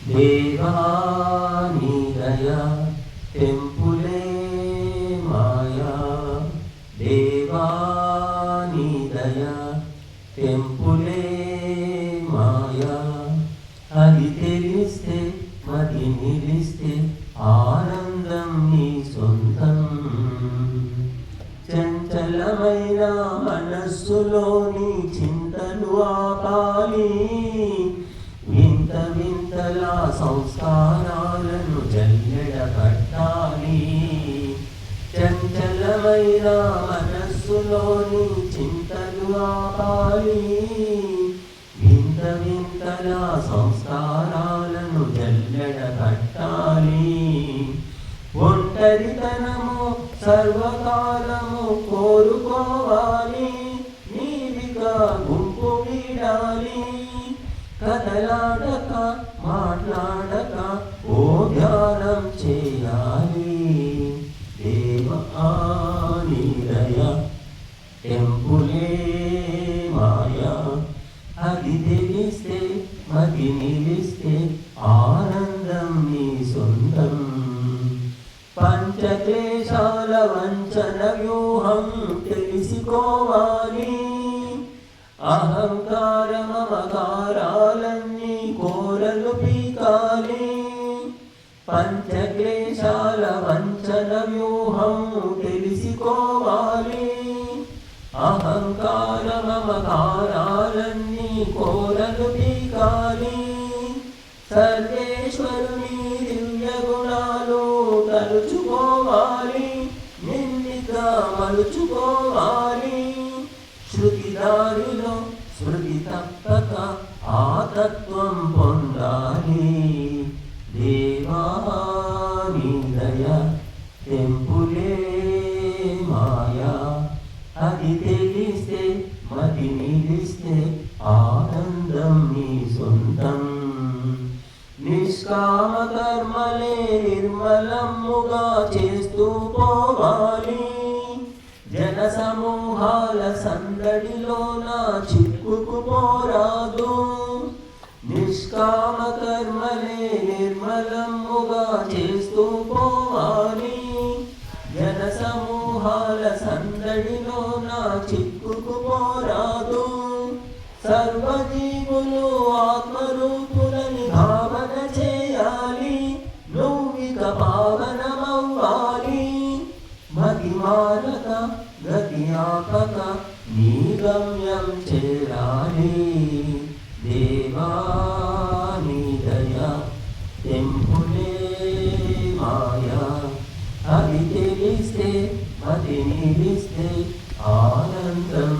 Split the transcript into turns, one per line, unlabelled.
దేవా నీ దయ తెంపులే మాయా, దేవా నీ దయ తెంపులే మాయా. అది తెలిస్తే మది నిలిస్తే ఆనందం నీ సొంతం. చంచలమైన మనస్సులోని చింతలు ఆపాలి, వింత వింతలా సంస్కారాలను జల్లెడ పట్టాలి. చంచలమైన మనస్సులోని చింతలు ఆపాలి, వింత వింతలా సంస్కారాలను జల్లెడ పట్టాలి. ఒంటరితనము సర్వకాలము కోరుకోవాలి, నీవిగా గుంపు వీడాలి. కదలాడక మాట్లాడక ఓ ధ్యానం చేయాలి. దేవా నీ దయ తెంపులే మాయా, అది తెలిస్తే మది నిలిస్తే ఆనందం నీ సొంతం. పంచక్లేశాల వంచన వ్యూహం తెలుసుకోవాలి, అహంకార మమకారాలన్నీ కోరలు పీకాలి. పంచక్లేశాల వంచన వ్యూహం తెలుసుకోవాలి, అహంకార మమకారాలన్నీ కోరలు పీకాలి. సర్వేశ్వరుని దివ్య గుణాలు తలుచుకోవాలి, నిందిగా మలుచుకోవాలి. శృతి దారిలో శృతి తప్పక ఆ తత్వం పొందాలి. దేవా నీ దయ తెంపులే మాయా, అది తెలిస్తే మది నిలిస్తే ఆనందం నీ సొంతం. నిష్కామ కర్మలే నిర్మలముగా చేస్తూ పోవాలి, జన సమూహాల సందడిలోన చిక్కుకుపోరాదు. నిష్కామ కర్మలే నిర్మలముగా చేస్తూ పోవాలి, జన సమూహాల సందడిలోన చిక్కుకుపోరాదు. సర్వజీవులు ఆత్మరూపులని భావన చేయాలి, నువ్విక పావనమవ్వాలి. మతి మారక గతి ఆపక నీ గమ్యం చేరాలి. దేవా నీ దయ తెంపులే మాయా, అది తెలిస్తే మతి నిలిస్తే ఆనందం